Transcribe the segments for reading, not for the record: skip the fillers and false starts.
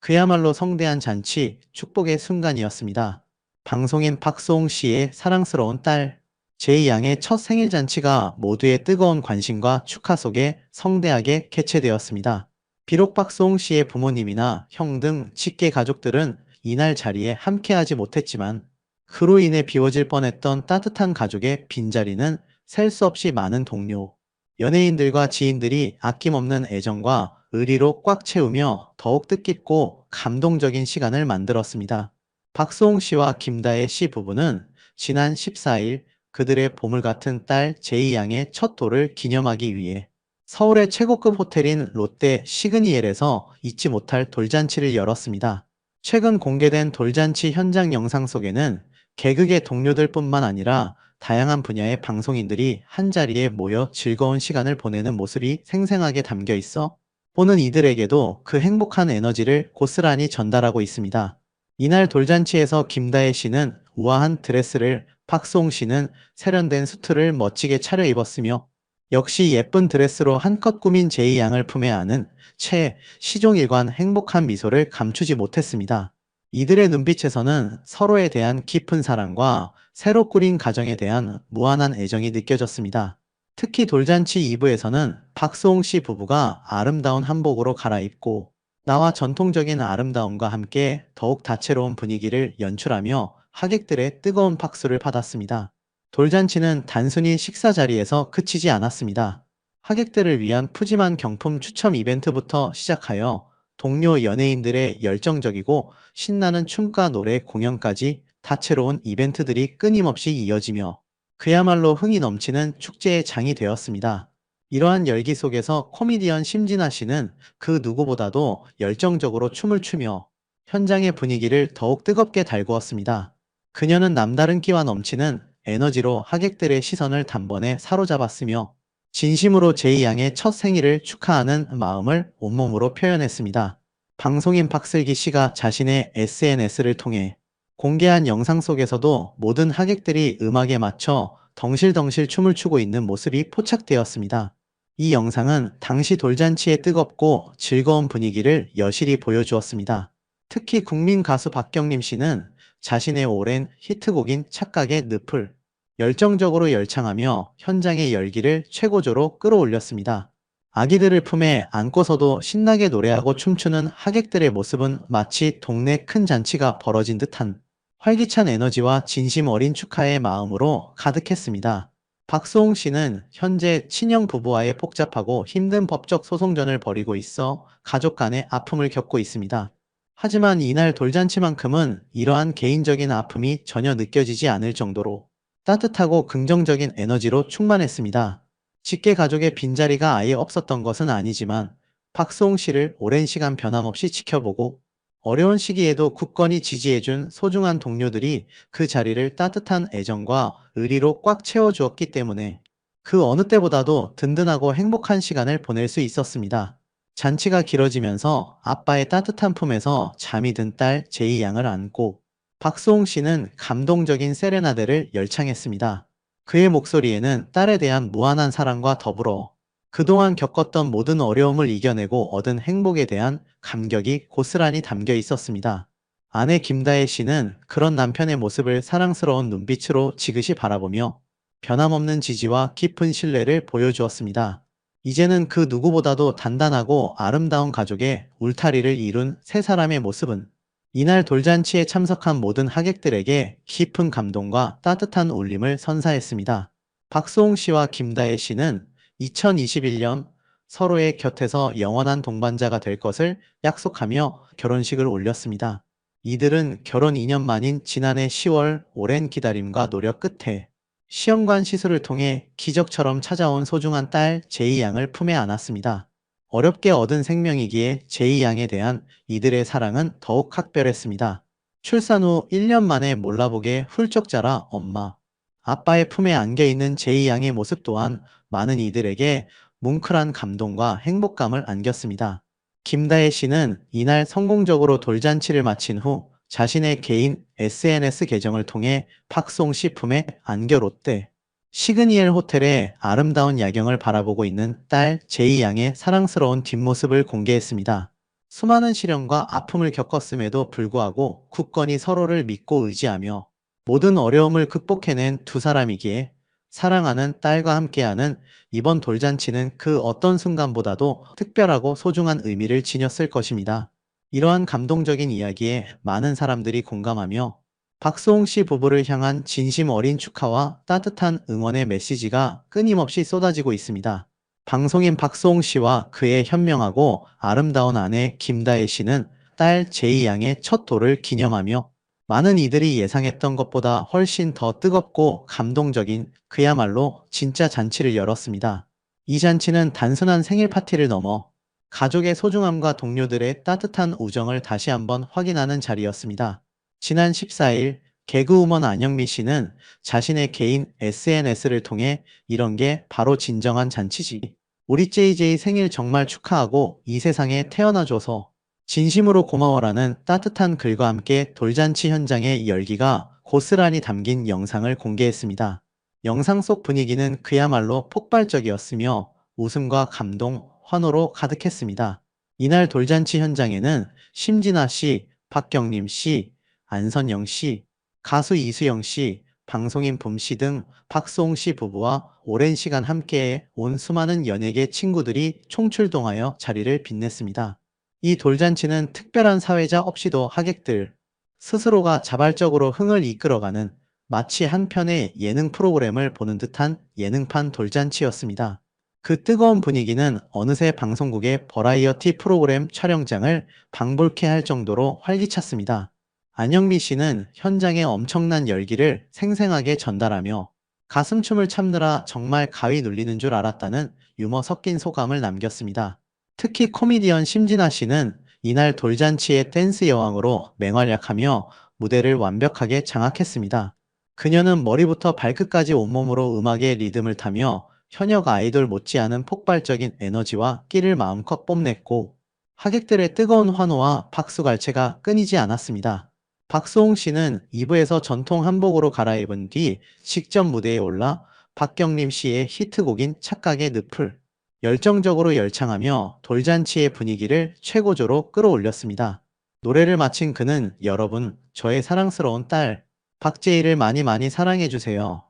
그야말로 성대한 잔치, 축복의 순간이었습니다. 방송인 박소홍 씨의 사랑스러운 딸, 제이양의 첫 생일 잔치가 모두의 뜨거운 관심과 축하 속에 성대하게 개최되었습니다. 비록 박소홍 씨의 부모님이나 형 등 직계 가족들은 이날 자리에 함께하지 못했지만 그로 인해 비워질 뻔했던 따뜻한 가족의 빈자리는 셀 수 없이 많은 동료, 연예인들과 지인들이 아낌없는 애정과 의리로 꽉 채우며 더욱 뜻깊고 감동적인 시간을 만들었습니다. 박수홍 씨와 김다혜 씨 부부는 지난 14일 그들의 보물 같은 딸 제이 양의 첫 돌을 기념하기 위해 서울의 최고급 호텔인 롯데 시그니엘에서 잊지 못할 돌잔치를 열었습니다. 최근 공개된 돌잔치 현장 영상 속에는 개그계 동료들 뿐만 아니라 다양한 분야의 방송인들이 한자리에 모여 즐거운 시간을 보내는 모습이 생생하게 담겨 있어 보는 이들에게도 그 행복한 에너지를 고스란히 전달하고 있습니다. 이날 돌잔치에서 김다혜 씨는 우아한 드레스를, 박수홍 씨는 세련된 수트를 멋지게 차려입었으며 역시 예쁜 드레스로 한껏 꾸민 제이 양을 품에 안은 채 시종일관 행복한 미소를 감추지 못했습니다. 이들의 눈빛에서는 서로에 대한 깊은 사랑과 새로 꾸린 가정에 대한 무한한 애정이 느껴졌습니다. 특히 돌잔치 2부에서는 박수홍 씨 부부가 아름다운 한복으로 갈아입고 나와 전통적인 아름다움과 함께 더욱 다채로운 분위기를 연출하며 하객들의 뜨거운 박수를 받았습니다. 돌잔치는 단순히 식사 자리에서 그치지 않았습니다. 하객들을 위한 푸짐한 경품 추첨 이벤트부터 시작하여 동료 연예인들의 열정적이고 신나는 춤과 노래 공연까지 다채로운 이벤트들이 끊임없이 이어지며 그야말로 흥이 넘치는 축제의 장이 되었습니다. 이러한 열기 속에서 코미디언 심진아 씨는 그 누구보다도 열정적으로 춤을 추며 현장의 분위기를 더욱 뜨겁게 달구었습니다. 그녀는 남다른 끼와 넘치는 에너지로 하객들의 시선을 단번에 사로잡았으며 진심으로 제이 양의 첫 생일을 축하하는 마음을 온몸으로 표현했습니다. 방송인 박슬기 씨가 자신의 SNS를 통해 공개한 영상 속에서도 모든 하객들이 음악에 맞춰 덩실덩실 춤을 추고 있는 모습이 포착되었습니다. 이 영상은 당시 돌잔치의 뜨겁고 즐거운 분위기를 여실히 보여주었습니다. 특히 국민 가수 박경림 씨는 자신의 오랜 히트곡인 착각의 늪을 열정적으로 열창하며 현장의 열기를 최고조로 끌어올렸습니다. 아기들을 품에 안고서도 신나게 노래하고 춤추는 하객들의 모습은 마치 동네 큰 잔치가 벌어진 듯한 활기찬 에너지와 진심 어린 축하의 마음으로 가득했습니다. 박수홍 씨는 현재 친형 부부와의 복잡하고 힘든 법적 소송전을 벌이고 있어 가족 간의 아픔을 겪고 있습니다. 하지만 이날 돌잔치만큼은 이러한 개인적인 아픔이 전혀 느껴지지 않을 정도로 따뜻하고 긍정적인 에너지로 충만했습니다. 직계 가족의 빈자리가 아예 없었던 것은 아니지만 박수홍 씨를 오랜 시간 변함없이 지켜보고 어려운 시기에도 굳건히 지지해준 소중한 동료들이 그 자리를 따뜻한 애정과 의리로 꽉 채워주었기 때문에 그 어느 때보다도 든든하고 행복한 시간을 보낼 수 있었습니다. 잔치가 길어지면서 아빠의 따뜻한 품에서 잠이 든 딸 제이 양을 안고 박수홍 씨는 감동적인 세레나데를 열창했습니다. 그의 목소리에는 딸에 대한 무한한 사랑과 더불어 그동안 겪었던 모든 어려움을 이겨내고 얻은 행복에 대한 감격이 고스란히 담겨 있었습니다. 아내 김다혜 씨는 그런 남편의 모습을 사랑스러운 눈빛으로 지그시 바라보며 변함없는 지지와 깊은 신뢰를 보여주었습니다. 이제는 그 누구보다도 단단하고 아름다운 가족의 울타리를 이룬 세 사람의 모습은 이날 돌잔치에 참석한 모든 하객들에게 깊은 감동과 따뜻한 울림을 선사했습니다. 박수홍 씨와 김다혜 씨는 2021년 서로의 곁에서 영원한 동반자가 될 것을 약속하며 결혼식을 올렸습니다. 이들은 결혼 2년 만인 지난해 10월 오랜 기다림과 노력 끝에 시험관 시술을 통해 기적처럼 찾아온 소중한 딸 제이 양을 품에 안았습니다. 어렵게 얻은 생명이기에 제이 양에 대한 이들의 사랑은 더욱 각별했습니다. 출산 후 1년 만에 몰라보게 훌쩍 자라 엄마, 아빠의 품에 안겨있는 제이 양의 모습 또한 많은 이들에게 뭉클한 감동과 행복감을 안겼습니다. 김다혜 씨는 이날 성공적으로 돌잔치를 마친 후 자신의 개인 SNS 계정을 통해 박송 씨 품에 안겨 롯데 시그니엘 호텔의 아름다운 야경을 바라보고 있는 딸 제이 양의 사랑스러운 뒷모습을 공개했습니다. 수많은 시련과 아픔을 겪었음에도 불구하고 굳건히 서로를 믿고 의지하며 모든 어려움을 극복해낸 두 사람이기에 사랑하는 딸과 함께하는 이번 돌잔치는 그 어떤 순간보다도 특별하고 소중한 의미를 지녔을 것입니다. 이러한 감동적인 이야기에 많은 사람들이 공감하며 박수홍 씨 부부를 향한 진심 어린 축하와 따뜻한 응원의 메시지가 끊임없이 쏟아지고 있습니다. 방송인 박수홍 씨와 그의 현명하고 아름다운 아내 김다혜 씨는 딸 제이 양의 첫 돌을 기념하며 많은 이들이 예상했던 것보다 훨씬 더 뜨겁고 감동적인 그야말로 진짜 잔치를 열었습니다. 이 잔치는 단순한 생일 파티를 넘어 가족의 소중함과 동료들의 따뜻한 우정을 다시 한번 확인하는 자리였습니다. 지난 14일 개그우먼 안영미 씨는 자신의 개인 SNS를 통해 이런 게 바로 진정한 잔치지. 우리 JJ 생일 정말 축하하고 이 세상에 태어나줘서 진심으로 고마워라는 따뜻한 글과 함께 돌잔치 현장의 열기가 고스란히 담긴 영상을 공개했습니다. 영상 속 분위기는 그야말로 폭발적이었으며 웃음과 감동, 환호로 가득했습니다. 이날 돌잔치 현장에는 심진아 씨, 박경림 씨, 안선영 씨, 가수 이수영 씨, 방송인 붐씨 등 박수홍 씨 부부와 오랜 시간 함께해 온 수많은 연예계 친구들이 총출동하여 자리를 빛냈습니다. 이 돌잔치는 특별한 사회자 없이도 하객들 스스로가 자발적으로 흥을 이끌어가는 마치 한 편의 예능 프로그램을 보는 듯한 예능판 돌잔치였습니다. 그 뜨거운 분위기는 어느새 방송국의 버라이어티 프로그램 촬영장을 방불케 할 정도로 활기찼습니다. 안영미 씨는 현장의 엄청난 열기를 생생하게 전달하며 가슴춤을 참느라 정말 가위 눌리는 줄 알았다는 유머 섞인 소감을 남겼습니다. 특히 코미디언 심진아 씨는 이날 돌잔치의 댄스 여왕으로 맹활약하며 무대를 완벽하게 장악했습니다. 그녀는 머리부터 발끝까지 온몸으로 음악의 리듬을 타며 현역 아이돌 못지않은 폭발적인 에너지와 끼를 마음껏 뽐냈고 하객들의 뜨거운 환호와 박수갈채가 끊이지 않았습니다. 박수홍 씨는 2부에서 전통 한복으로 갈아입은 뒤 직접 무대에 올라 박경림 씨의 히트곡인 착각의 늪을 열정적으로 열창하며 돌잔치의 분위기를 최고조로 끌어올렸습니다. 노래를 마친 그는 여러분, 저의 사랑스러운 딸, 박제이를 많이 많이 사랑해주세요.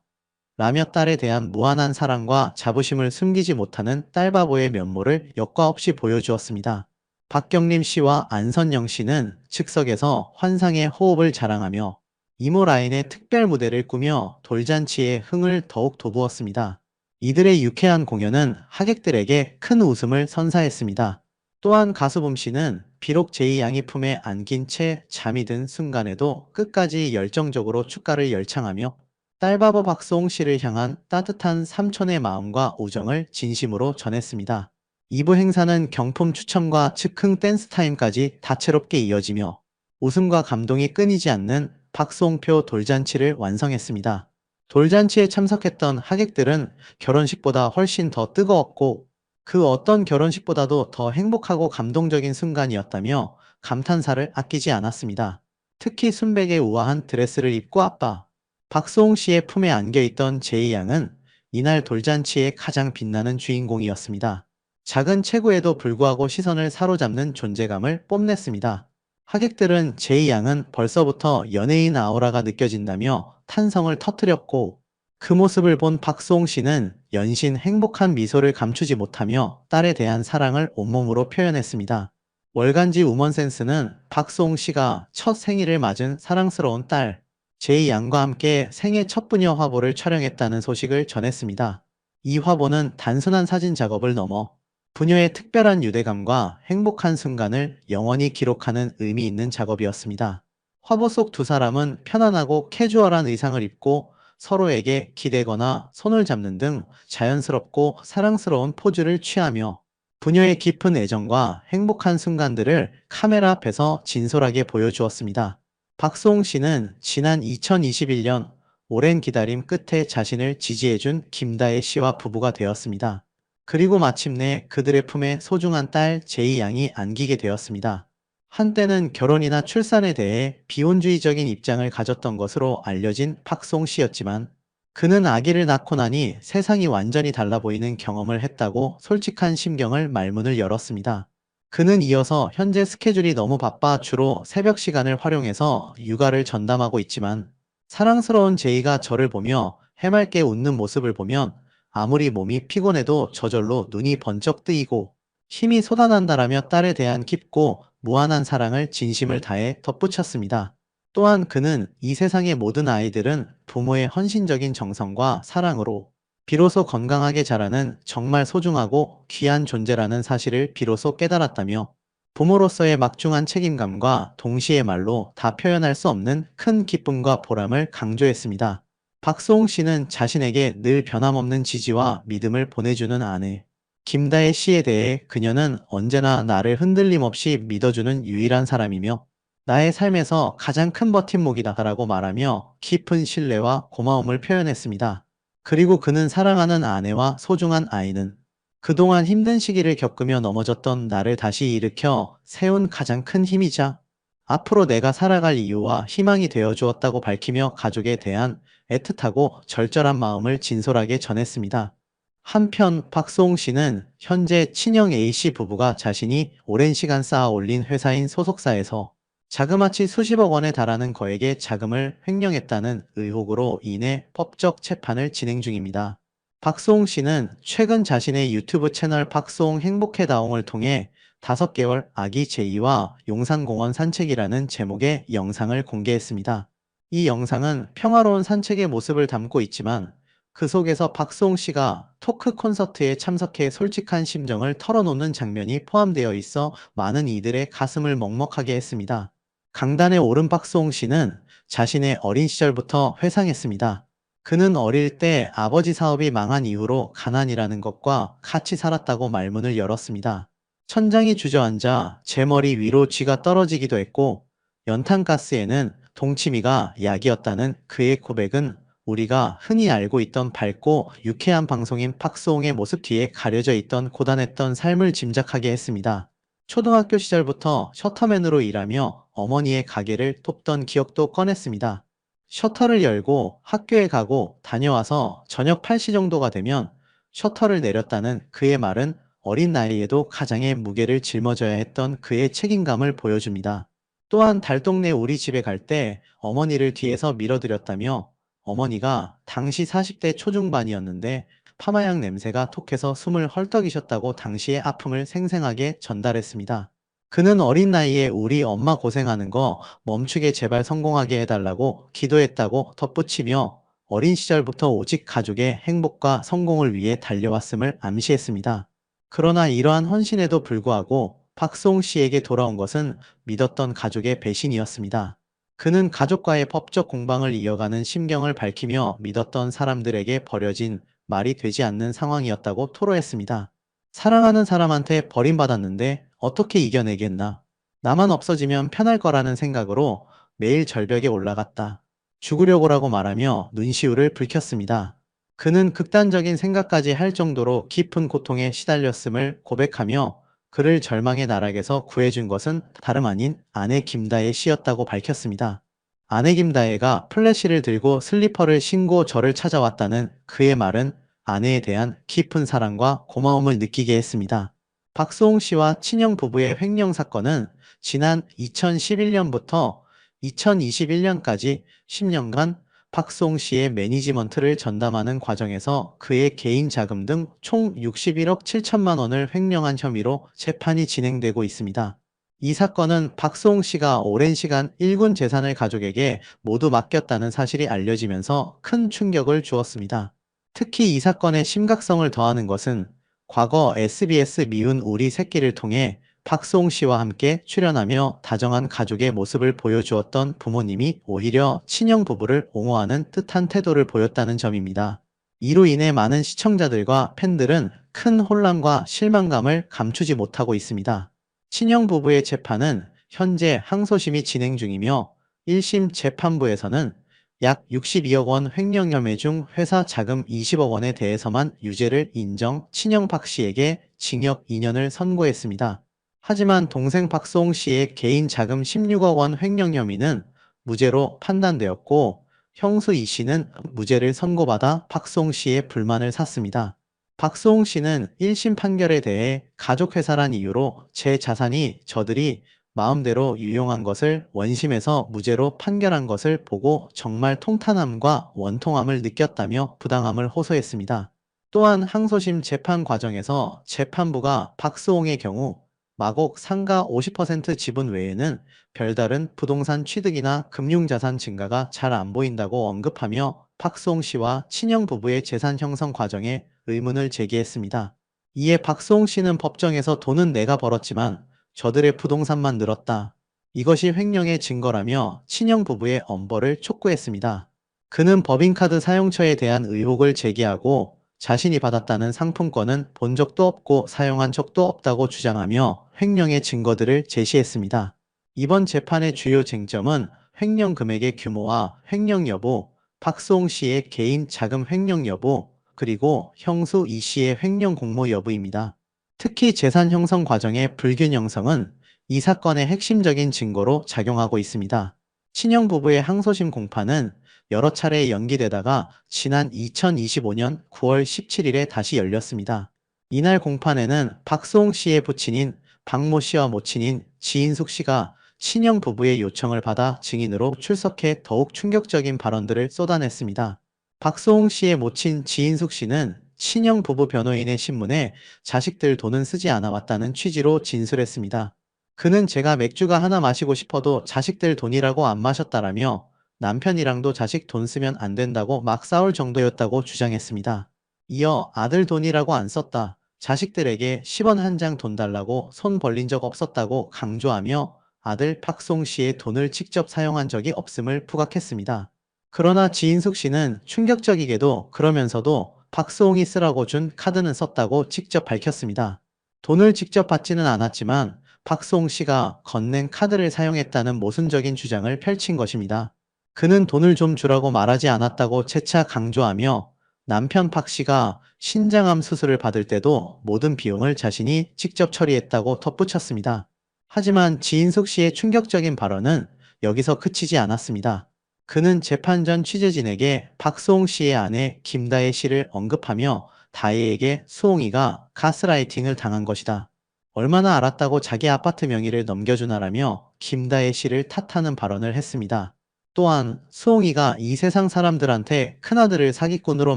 라며 딸에 대한 무한한 사랑과 자부심을 숨기지 못하는 딸바보의 면모를 여과 없이 보여주었습니다. 박경림 씨와 안선영 씨는 즉석에서 환상의 호흡을 자랑하며 이모 라인의 특별 무대를 꾸며 돌잔치의 흥을 더욱 돋우었습니다. 이들의 유쾌한 공연은 하객들에게 큰 웃음을 선사했습니다. 또한 가수 붐 씨는 비록 제이 양이 품에 안긴 채 잠이 든 순간에도 끝까지 열정적으로 축가를 열창하며 딸바보 박수홍 씨를 향한 따뜻한 삼촌의 마음과 우정을 진심으로 전했습니다. 2부 행사는 경품 추첨과 즉흥 댄스 타임까지 다채롭게 이어지며 웃음과 감동이 끊이지 않는 박수홍표 돌잔치를 완성했습니다. 돌잔치에 참석했던 하객들은 결혼식보다 훨씬 더 뜨거웠고 그 어떤 결혼식보다도 더 행복하고 감동적인 순간이었다며 감탄사를 아끼지 않았습니다. 특히 순백의 우아한 드레스를 입고 아빠 박수홍 씨의 품에 안겨있던 제이 양은 이날 돌잔치의 가장 빛나는 주인공이었습니다. 작은 체구에도 불구하고 시선을 사로잡는 존재감을 뽐냈습니다. 하객들은 제이 양은 벌써부터 연예인 아우라가 느껴진다며 탄성을 터뜨렸고 그 모습을 본 박수홍 씨는 연신 행복한 미소를 감추지 못하며 딸에 대한 사랑을 온몸으로 표현했습니다. 월간지 우먼센스는 박수홍 씨가 첫 생일을 맞은 사랑스러운 딸 제이 양과 함께 생애 첫 부녀 화보를 촬영했다는 소식을 전했습니다. 이 화보는 단순한 사진 작업을 넘어 부녀의 특별한 유대감과 행복한 순간을 영원히 기록하는 의미 있는 작업이었습니다. 화보 속 두 사람은 편안하고 캐주얼한 의상을 입고 서로에게 기대거나 손을 잡는 등 자연스럽고 사랑스러운 포즈를 취하며 부녀의 깊은 애정과 행복한 순간들을 카메라 앞에서 진솔하게 보여주었습니다. 박수홍 씨는 지난 2021년 오랜 기다림 끝에 자신을 지지해준 김다혜 씨와 부부가 되었습니다. 그리고 마침내 그들의 품에 소중한 딸 제이 양이 안기게 되었습니다. 한때는 결혼이나 출산에 대해 비혼주의적인 입장을 가졌던 것으로 알려진 박수홍 씨였지만 그는 아기를 낳고 나니 세상이 완전히 달라 보이는 경험을 했다고 솔직한 심경을 말문을 열었습니다. 그는 이어서 현재 스케줄이 너무 바빠 주로 새벽 시간을 활용해서 육아를 전담하고 있지만 사랑스러운 제이가 저를 보며 해맑게 웃는 모습을 보면 아무리 몸이 피곤해도 저절로 눈이 번쩍 뜨이고 힘이 솟아난다라며 딸에 대한 깊고 무한한 사랑을 진심을 다해 덧붙였습니다. 또한 그는 이 세상의 모든 아이들은 부모의 헌신적인 정성과 사랑으로 비로소 건강하게 자라는 정말 소중하고 귀한 존재라는 사실을 비로소 깨달았다며 부모로서의 막중한 책임감과 동시에 말로 다 표현할 수 없는 큰 기쁨과 보람을 강조했습니다. 박소홍 씨는 자신에게 늘 변함없는 지지와 믿음을 보내주는 아내, 김다혜 씨에 대해 그녀는 언제나 나를 흔들림 없이 믿어주는 유일한 사람이며 나의 삶에서 가장 큰 버팀목이다라고 말하며 깊은 신뢰와 고마움을 표현했습니다. 그리고 그는 사랑하는 아내와 소중한 아이는 그동안 힘든 시기를 겪으며 넘어졌던 나를 다시 일으켜 세운 가장 큰 힘이자 앞으로 내가 살아갈 이유와 희망이 되어 주었다고 밝히며 가족에 대한 애틋하고 절절한 마음을 진솔하게 전했습니다. 한편 박소홍 씨는 현재 친형 A씨 부부가 자신이 오랜 시간 쌓아 올린 회사인 소속사에서 자그마치 수십억 원에 달하는 거액의 자금을 횡령했다는 의혹으로 인해 법적 재판을 진행 중입니다. 박소홍 씨는 최근 자신의 유튜브 채널 박소홍 행복해다옹을 통해 5개월 아기 제이와 용산공원 산책이라는 제목의 영상을 공개했습니다. 이 영상은 평화로운 산책의 모습을 담고 있지만 그 속에서 박소홍 씨가 토크 콘서트에 참석해 솔직한 심정을 털어놓는 장면이 포함되어 있어 많은 이들의 가슴을 먹먹하게 했습니다. 강단에 오른 박소홍 씨는 자신의 어린 시절부터 회상했습니다. 그는 어릴 때 아버지 사업이 망한 이후로 가난이라는 것과 같이 살았다고 말문을 열었습니다. 천장이 주저앉아 제 머리 위로 쥐가 떨어지기도 했고 연탄가스에는 동치미가 약이었다는 그의 고백은 우리가 흔히 알고 있던 밝고 유쾌한 방송인 박소홍의 모습 뒤에 가려져 있던 고단했던 삶을 짐작하게 했습니다. 초등학교 시절부터 셔터맨으로 일하며 어머니의 가게를 돕던 기억도 꺼냈습니다. 셔터를 열고 학교에 가고 다녀와서 저녁 8시 정도가 되면 셔터를 내렸다는 그의 말은 어린 나이에도 가장의 무게를 짊어져야 했던 그의 책임감을 보여줍니다. 또한 달동네 우리 집에 갈 때 어머니를 뒤에서 밀어드렸다며 어머니가 당시 40대 초중반이었는데 파마향 냄새가 톡해서 숨을 헐떡이셨다고 당시의 아픔을 생생하게 전달했습니다. 그는 어린 나이에 우리 엄마 고생하는 거 멈추게 제발 성공하게 해달라고 기도했다고 덧붙이며 어린 시절부터 오직 가족의 행복과 성공을 위해 달려왔음을 암시했습니다. 그러나 이러한 헌신에도 불구하고 박소홍 씨에게 돌아온 것은 믿었던 가족의 배신이었습니다. 그는 가족과의 법적 공방을 이어가는 심경을 밝히며 믿었던 사람들에게 버려진 말이 되지 않는 상황이었다고 토로했습니다. 사랑하는 사람한테 버림받았는데 어떻게 이겨내겠나. 나만 없어지면 편할 거라는 생각으로 매일 절벽에 올라갔다. 죽으려고라고 말하며 눈시울을 붉혔습니다. 그는 극단적인 생각까지 할 정도로 깊은 고통에 시달렸음을 고백하며 그를 절망의 나락에서 구해준 것은 다름 아닌 아내 김다혜 씨였다고 밝혔습니다. 아내 김다혜가 플래시를 들고 슬리퍼를 신고 저를 찾아왔다는 그의 말은 아내에 대한 깊은 사랑과 고마움을 느끼게 했습니다. 박소홍 씨와 친형 부부의 횡령 사건은 지난 2011년부터 2021년까지 10년간 박소홍 씨의 매니지먼트를 전담하는 과정에서 그의 개인 자금 등 총 61억 7천만 원을 횡령한 혐의로 재판이 진행되고 있습니다. 이 사건은 박소홍 씨가 오랜 시간 일군 재산을 가족에게 모두 맡겼다는 사실이 알려지면서 큰 충격을 주었습니다. 특히 이 사건의 심각성을 더하는 것은 과거 SBS 미운 우리 새끼를 통해 박소홍 씨와 함께 출연하며 다정한 가족의 모습을 보여주었던 부모님이 오히려 친형 부부를 옹호하는 뜻한 태도를 보였다는 점입니다. 이로 인해 많은 시청자들과 팬들은 큰 혼란과 실망감을 감추지 못하고 있습니다. 친형 부부의 재판은 현재 항소심이 진행 중이며 1심 재판부에서는 약 62억 원 횡령 혐의 중 회사 자금 20억 원에 대해서만 유죄를 인정 친형 박 씨에게 징역 2년을 선고했습니다. 하지만 동생 박소홍 씨의 개인 자금 16억 원 횡령 혐의는 무죄로 판단되었고 형수 이 씨는 무죄를 선고받아 박소홍 씨의 불만을 샀습니다. 박수홍 씨는 1심 판결에 대해 가족회사란 이유로 제 자산이 저들이 마음대로 유용한 것을 원심에서 무죄로 판결한 것을 보고 정말 통탄함과 원통함을 느꼈다며 부당함을 호소했습니다. 또한 항소심 재판 과정에서 재판부가 박수홍의 경우 마곡 상가 50% 지분 외에는 별다른 부동산 취득이나 금융자산 증가가 잘 안 보인다고 언급하며 박수홍 씨와 친형 부부의 재산 형성 과정에 의문을 제기했습니다. 이에 박수홍 씨는 법정에서 돈은 내가 벌었지만 저들의 부동산만 늘었다. 이것이 횡령의 증거라며 친형 부부의 엄벌을 촉구했습니다. 그는 법인카드 사용처에 대한 의혹을 제기하고 자신이 받았다는 상품권은 본 적도 없고 사용한 적도 없다고 주장하며 횡령의 증거들을 제시했습니다. 이번 재판의 주요 쟁점은 횡령 금액의 규모와 횡령 여부, 박수홍 씨의 개인 자금 횡령 여부, 그리고 형수 이 씨의 횡령 공모 여부입니다. 특히 재산 형성 과정의 불균형성은 이 사건의 핵심적인 증거로 작용하고 있습니다. 친형 부부의 항소심 공판은 여러 차례 연기되다가 지난 2025년 9월 17일에 다시 열렸습니다. 이날 공판에는 박수홍 씨의 부친인 박모 씨와 모친인 지인숙 씨가 친형 부부의 요청을 받아 증인으로 출석해 더욱 충격적인 발언들을 쏟아냈습니다. 박수홍 씨의 모친 지인숙 씨는 친형 부부 변호인의 신문에 자식들 돈은 쓰지 않아 왔다는 취지로 진술했습니다. 그는 제가 맥주가 하나 마시고 싶어도 자식들 돈이라고 안 마셨다라며 남편이랑도 자식 돈 쓰면 안 된다고 막 싸울 정도였다고 주장했습니다. 이어 아들 돈이라고 안 썼다. 자식들에게 10원 한 장 돈 달라고 손 벌린 적 없었다고 강조하며 아들 박송 씨의 돈을 직접 사용한 적이 없음을 부각했습니다. 그러나 지인숙 씨는 충격적이게도 그러면서도 박수홍이 쓰라고 준 카드는 썼다고 직접 밝혔습니다. 돈을 직접 받지는 않았지만 박수홍 씨가 건넨 카드를 사용했다는 모순적인 주장을 펼친 것입니다. 그는 돈을 좀 주라고 말하지 않았다고 재차 강조하며 남편 박 씨가 신장암 수술을 받을 때도 모든 비용을 자신이 직접 처리했다고 덧붙였습니다. 하지만 지인숙 씨의 충격적인 발언은 여기서 그치지 않았습니다. 그는 재판 전 취재진에게 박수홍 씨의 아내 김다혜 씨를 언급하며 다혜에게 수홍이가 가스라이팅을 당한 것이다. 얼마나 알았다고 자기 아파트 명의를 넘겨주나라며 김다혜 씨를 탓하는 발언을 했습니다. 또한 수홍이가 이 세상 사람들한테 큰아들을 사기꾼으로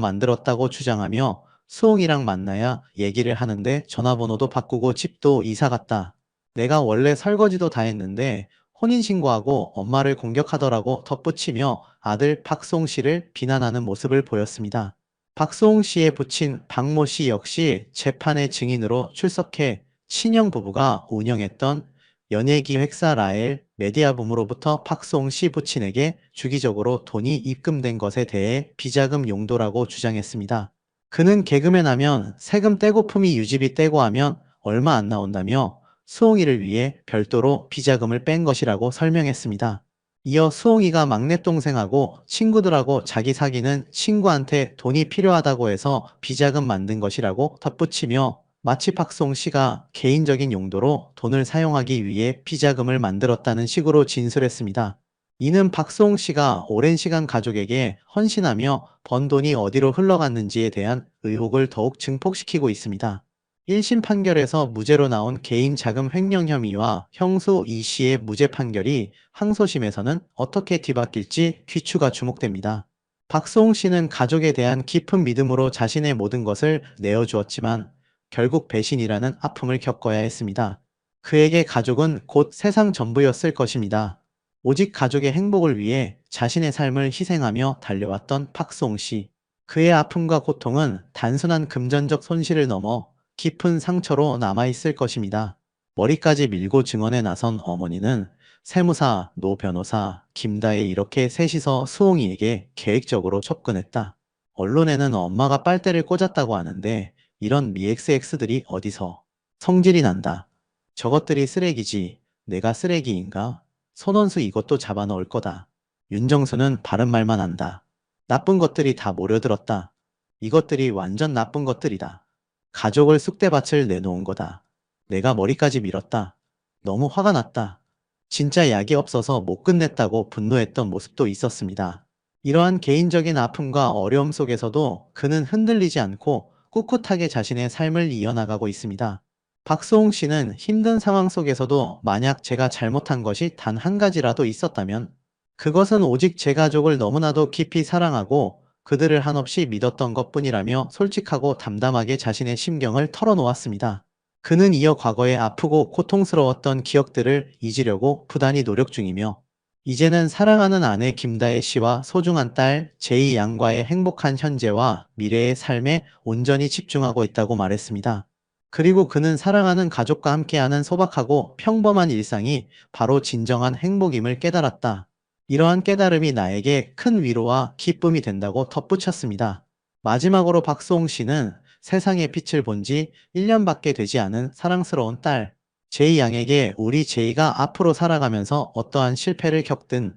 만들었다고 주장하며 수홍이랑 만나야 얘기를 하는데 전화번호도 바꾸고 집도 이사 갔다. 내가 원래 설거지도 다 했는데 혼인신고하고 엄마를 공격하더라고 덧붙이며 아들 박송 씨를 비난하는 모습을 보였습니다. 박송 씨의 부친 박모 씨 역시 재판의 증인으로 출석해 친형 부부가 운영했던 연예기획사 라엘 메디아붐으로부터 박송 씨 부친에게 주기적으로 돈이 입금된 것에 대해 비자금 용도라고 주장했습니다. 그는 개그맨 하면 세금 떼고품이 유지비 떼고 하면 얼마 안 나온다며 수홍이를 위해 별도로 비자금을 뺀 것이라고 설명했습니다. 이어 수홍이가 막내동생하고 친구들하고 자기 사귀는 친구한테 돈이 필요하다고 해서 비자금 만든 것이라고 덧붙이며 마치 박송 씨가 개인적인 용도로 돈을 사용하기 위해 비자금을 만들었다는 식으로 진술했습니다. 이는 박송 씨가 오랜 시간 가족에게 헌신하며 번 돈이 어디로 흘러갔는지에 대한 의혹을 더욱 증폭시키고 있습니다. 1심 판결에서 무죄로 나온 개인 자금 횡령 혐의와 형수 이 씨의 무죄 판결이 항소심에서는 어떻게 뒤바뀔지 귀추가 주목됩니다. 박수홍 씨는 가족에 대한 깊은 믿음으로 자신의 모든 것을 내어주었지만 결국 배신이라는 아픔을 겪어야 했습니다. 그에게 가족은 곧 세상 전부였을 것입니다. 오직 가족의 행복을 위해 자신의 삶을 희생하며 달려왔던 박수홍 씨. 그의 아픔과 고통은 단순한 금전적 손실을 넘어 깊은 상처로 남아있을 것입니다. 머리까지 밀고 증언에 나선 어머니는 세무사, 노 변호사, 김다혜 이렇게 셋이서 수홍이에게 계획적으로 접근했다. 언론에는 엄마가 빨대를 꽂았다고 하는데 이런 미XX들이 어디서 성질이 난다. 저것들이 쓰레기지. 내가 쓰레기인가? 손원수 이것도 잡아넣을 거다. 윤정수는 바른 말만 한다. 나쁜 것들이 다 모려들었다. 이것들이 완전 나쁜 것들이다. 가족을 쑥대밭을 내놓은 거다. 내가 머리까지 밀었다. 너무 화가 났다. 진짜 약이 없어서 못 끝냈다고 분노했던 모습도 있었습니다. 이러한 개인적인 아픔과 어려움 속에서도 그는 흔들리지 않고 꿋꿋하게 자신의 삶을 이어나가고 있습니다. 박수홍 씨는 힘든 상황 속에서도 만약 제가 잘못한 것이 단 한 가지라도 있었다면 그것은 오직 제 가족을 너무나도 깊이 사랑하고 그들을 한없이 믿었던 것뿐이라며 솔직하고 담담하게 자신의 심경을 털어놓았습니다. 그는 이어 과거에 아프고 고통스러웠던 기억들을 잊으려고 부단히 노력 중이며 이제는 사랑하는 아내 김다혜 씨와 소중한 딸 제이 양과의 행복한 현재와 미래의 삶에 온전히 집중하고 있다고 말했습니다. 그리고 그는 사랑하는 가족과 함께하는 소박하고 평범한 일상이 바로 진정한 행복임을 깨달았다. 이러한 깨달음이 나에게 큰 위로와 기쁨이 된다고 덧붙였습니다. 마지막으로 박수홍 씨는 세상의 빛을 본 지 1년밖에 되지 않은 사랑스러운 딸 제이 양에게 우리 제이가 앞으로 살아가면서 어떠한 실패를 겪든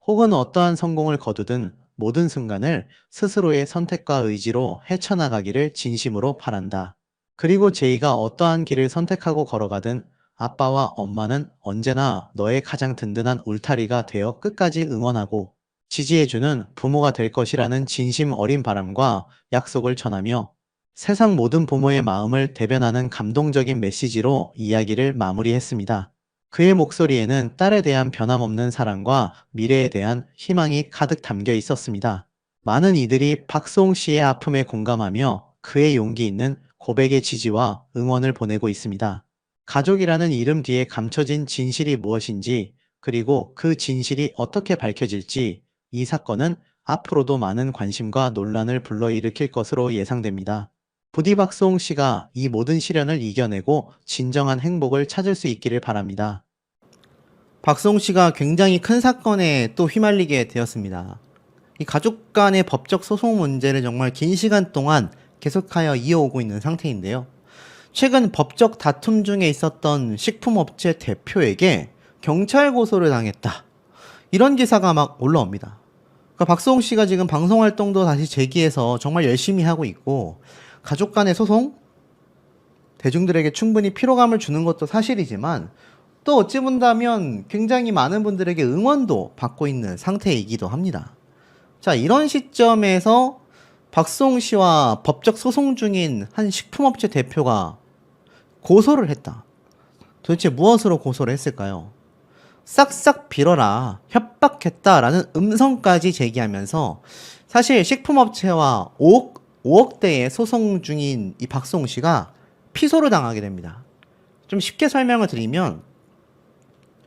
혹은 어떠한 성공을 거두든 모든 순간을 스스로의 선택과 의지로 헤쳐나가기를 진심으로 바란다. 그리고 제이가 어떠한 길을 선택하고 걸어가든 아빠와 엄마는 언제나 너의 가장 든든한 울타리가 되어 끝까지 응원하고 지지해주는 부모가 될 것이라는 진심 어린 바람과 약속을 전하며 세상 모든 부모의 마음을 대변하는 감동적인 메시지로 이야기를 마무리했습니다. 그의 목소리에는 딸에 대한 변함없는 사랑과 미래에 대한 희망이 가득 담겨 있었습니다. 많은 이들이 박수홍 씨의 아픔에 공감하며 그의 용기 있는 고백의 지지와 응원을 보내고 있습니다. 가족이라는 이름 뒤에 감춰진 진실이 무엇인지, 그리고 그 진실이 어떻게 밝혀질지 이 사건은 앞으로도 많은 관심과 논란을 불러일으킬 것으로 예상됩니다. 부디 박수홍 씨가 이 모든 시련을 이겨내고 진정한 행복을 찾을 수 있기를 바랍니다. 박수홍 씨가 굉장히 큰 사건에 또 휘말리게 되었습니다. 이 가족 간의 법적 소송 문제를 정말 긴 시간 동안 계속하여 이어오고 있는 상태인데요. 최근 법적 다툼 중에 있었던 식품업체 대표에게 경찰 고소를 당했다. 이런 기사가 막 올라옵니다. 그러니까 박수홍 씨가 지금 방송 활동도 다시 재기해서 정말 열심히 하고 있고 가족 간의 소송? 대중들에게 충분히 피로감을 주는 것도 사실이지만 또 어찌 본다면 굉장히 많은 분들에게 응원도 받고 있는 상태이기도 합니다. 자, 이런 시점에서 박수홍 씨와 법적 소송 중인 한 식품업체 대표가 고소를 했다. 도대체 무엇으로 고소를 했을까요? 싹싹 빌어라, 협박했다라는 음성까지 제기하면서 사실 식품업체와 5억대의 소송 중인 이 박수홍 씨가 피소를 당하게 됩니다. 좀 쉽게 설명을 드리면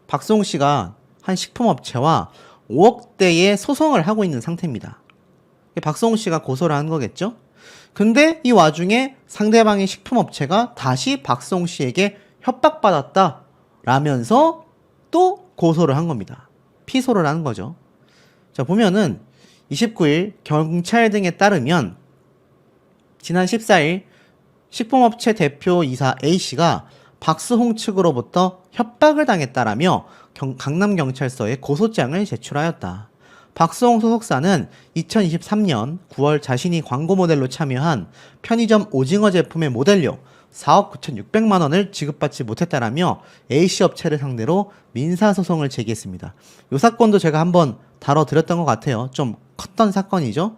박수홍 씨가 한 식품업체와 5억대의 소송을 하고 있는 상태입니다. 박수홍 씨가 고소를 한 거겠죠? 근데 이 와중에 상대방의 식품업체가 다시 박수홍 씨에게 협박받았다 라면서 또 고소를 한 겁니다. 피소를 한 거죠. 자, 보면은 29일 경찰 등에 따르면 지난 14일 식품업체 대표이사 A씨가 박수홍 측으로부터 협박을 당했다라며 강남경찰서에 고소장을 제출하였다. 박수홍 소속사는 2023년 9월 자신이 광고 모델로 참여한 편의점 오징어 제품의 모델료 4억 9,600만 원을 지급받지 못했다라며 A씨 업체를 상대로 민사소송을 제기했습니다. 이 사건도 제가 한번 다뤄드렸던 것 같아요. 좀 컸던 사건이죠.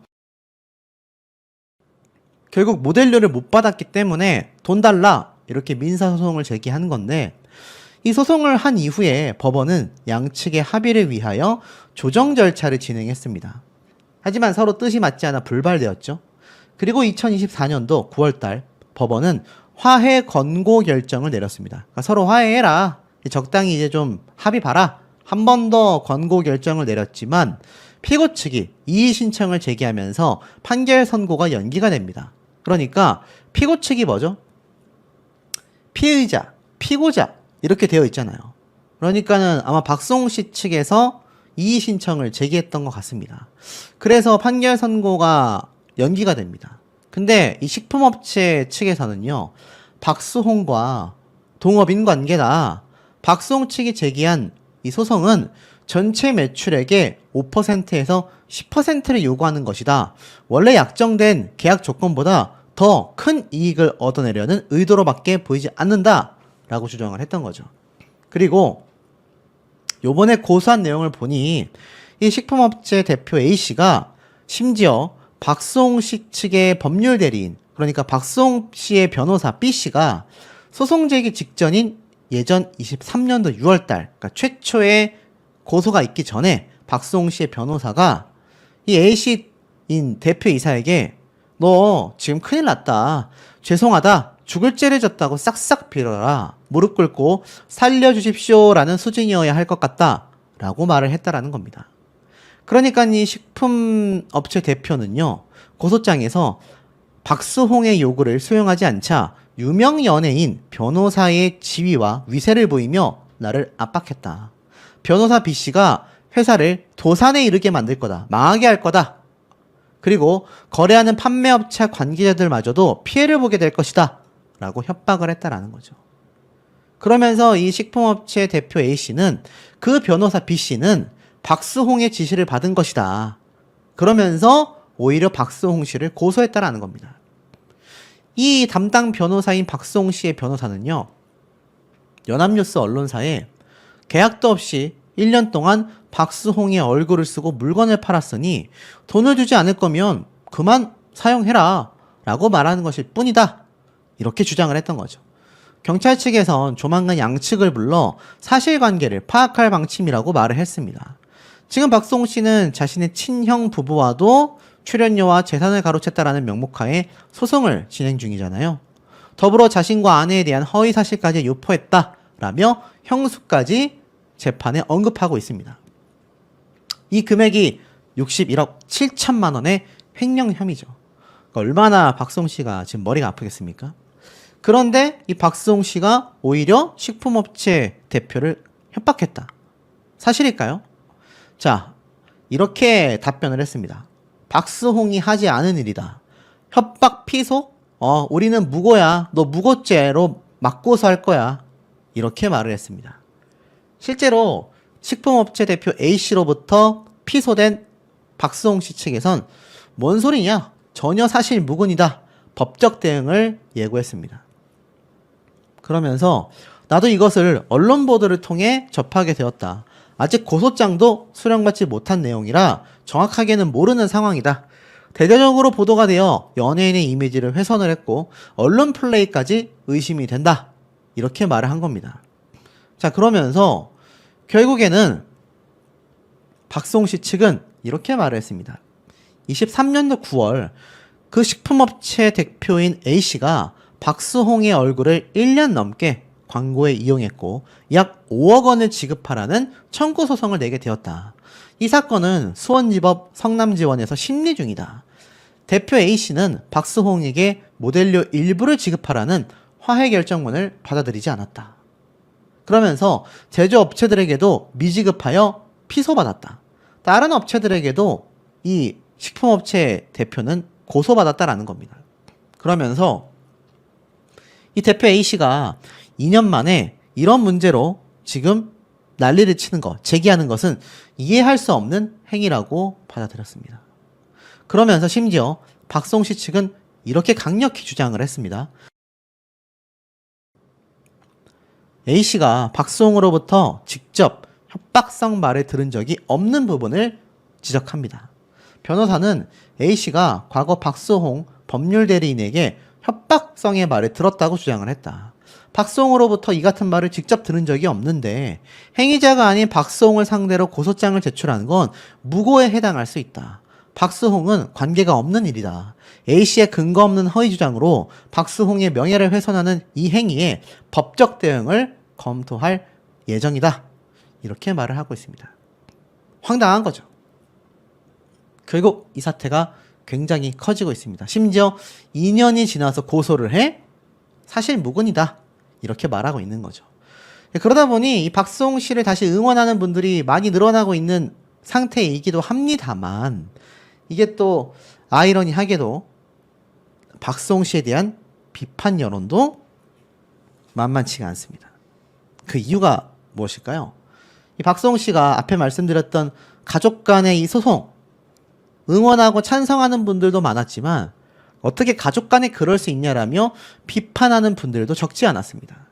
결국 모델료를 못 받았기 때문에 돈 달라 이렇게 민사소송을 제기한 건데 이 소송을 한 이후에 법원은 양측의 합의를 위하여 조정 절차를 진행했습니다. 하지만 서로 뜻이 맞지 않아 불발되었죠. 그리고 2024년도 9월달 법원은 화해 권고 결정을 내렸습니다. 그러니까 서로 화해해라. 적당히 이제 좀 합의 봐라. 한 번 더 권고 결정을 내렸지만 피고 측이 이의 신청을 제기하면서 판결 선고가 연기가 됩니다. 그러니까 피고 측이 뭐죠? 피의자, 피고자 이렇게 되어 있잖아요. 그러니까는 아마 박수홍 씨 측에서 이의 신청을 제기했던 것 같습니다. 그래서 판결 선고가 연기가 됩니다. 근데 이 식품업체 측에서는요, 박수홍과 동업인 관계다. 박수홍 측이 제기한 이 소송은 전체 매출액의 5%에서 10%를 요구하는 것이다. 원래 약정된 계약 조건보다 더 큰 이익을 얻어내려는 의도로밖에 보이지 않는다. 라고 주장을 했던 거죠. 그리고 요번에 고소한 내용을 보니 이 식품업체 대표 A씨가 심지어 박수홍 씨 측의 법률 대리인 그러니까 박수홍 씨의 변호사 B 씨가 소송 제기 직전인 예전 23년도 6월 달, 그러니까 최초의 고소가 있기 전에 박수홍 씨의 변호사가 이 A 씨인 대표이사에게 너 지금 큰일 났다. 죄송하다. 죽을 죄를 졌다고 싹싹 빌어라. 무릎 꿇고 살려주십시오라는 수준이어야 할 것 같다. 라고 말을 했다라는 겁니다. 그러니까 이 식품업체 대표는요, 고소장에서 박수홍의 요구를 수용하지 않자 유명 연예인 변호사의 지위와 위세를 보이며 나를 압박했다. 변호사 B씨가 회사를 도산에 이르게 만들 거다. 망하게 할 거다. 그리고 거래하는 판매업체 관계자들마저도 피해를 보게 될 것이다. 라고 협박을 했다라는 거죠. 그러면서 이 식품업체 대표 A씨는 그 변호사 B씨는 박수홍의 지시를 받은 것이다. 그러면서 오히려 박수홍 씨를 고소했다라는 겁니다. 이 담당 변호사인 박수홍 씨의 변호사는요, 연합뉴스 언론사에 계약도 없이 1년 동안 박수홍의 얼굴을 쓰고 물건을 팔았으니 돈을 주지 않을 거면 그만 사용해라 라고 말하는 것일 뿐이다. 이렇게 주장을 했던 거죠. 경찰 측에선 조만간 양측을 불러 사실관계를 파악할 방침이라고 말을 했습니다. 지금 박수홍 씨는 자신의 친형 부부와도 출연료와 재산을 가로챘다라는 명목하에 소송을 진행 중이잖아요. 더불어 자신과 아내에 대한 허위 사실까지 유포했다라며 형수까지 재판에 언급하고 있습니다. 이 금액이 61억 7천만 원의 횡령 혐의죠. 그러니까 얼마나 박수홍 씨가 지금 머리가 아프겠습니까? 그런데 이 박수홍 씨가 오히려 식품업체 대표를 협박했다. 사실일까요? 자, 이렇게 답변을 했습니다. 박수홍이 하지 않은 일이다. 협박 피소? 우리는 무고야. 너 무고죄로 맞고서 할 거야. 이렇게 말을 했습니다. 실제로 식품업체 대표 A씨로부터 피소된 박수홍 씨 측에선 뭔 소리냐? 전혀 사실 무근이다. 법적 대응을 예고했습니다. 그러면서 나도 이것을 언론 보도를 통해 접하게 되었다. 아직 고소장도 수령받지 못한 내용이라 정확하게는 모르는 상황이다. 대대적으로 보도가 되어 연예인의 이미지를 훼손을 했고 언론 플레이까지 의심이 된다. 이렇게 말을 한 겁니다. 자, 그러면서 결국에는 박수홍 씨 측은 이렇게 말을 했습니다. 23년도 9월 그 식품업체 대표인 A씨가 박수홍의 얼굴을 1년 넘게 광고에 이용했고 약 5억 원을 지급하라는 청구 소송을 내게 되었다. 이 사건은 수원지법 성남지원에서 심리 중이다. 대표 A씨는 박수홍에게 모델료 일부를 지급하라는 화해 결정문을 받아들이지 않았다. 그러면서 제조업체들에게도 미지급하여 피소받았다. 다른 업체들에게도 이 식품업체 대표는 고소받았다라는 겁니다. 그러면서 이 대표 A씨가 2년 만에 이런 문제로 지금 난리를 치는 것, 제기하는 것은 이해할 수 없는 행위라고 받아들였습니다. 그러면서 심지어 박수홍 씨 측은 이렇게 강력히 주장을 했습니다. A씨가 박수홍으로부터 직접 협박성 말을 들은 적이 없는 부분을 지적합니다. 변호사는 A씨가 과거 박수홍 법률 대리인에게 협박성의 말을 들었다고 주장을 했다. 박수홍으로부터 이 같은 말을 직접 들은 적이 없는데 행위자가 아닌 박수홍을 상대로 고소장을 제출하는 건 무고에 해당할 수 있다. 박수홍은 관계가 없는 일이다. A씨의 근거 없는 허위 주장으로 박수홍의 명예를 훼손하는 이 행위에 법적 대응을 검토할 예정이다. 이렇게 말을 하고 있습니다. 황당한 거죠. 결국 이 사태가 굉장히 커지고 있습니다. 심지어 2년이 지나서 고소를 해 사실 무근이다. 이렇게 말하고 있는 거죠. 그러다 보니 이 박수홍 씨를 다시 응원하는 분들이 많이 늘어나고 있는 상태이기도 합니다만 이게 또 아이러니하게도 박수홍 씨에 대한 비판 여론도 만만치가 않습니다. 그 이유가 무엇일까요? 이 박수홍 씨가 앞에 말씀드렸던 가족 간의 이 소송 응원하고 찬성하는 분들도 많았지만 어떻게 가족 간에 그럴 수 있냐라며 비판하는 분들도 적지 않았습니다.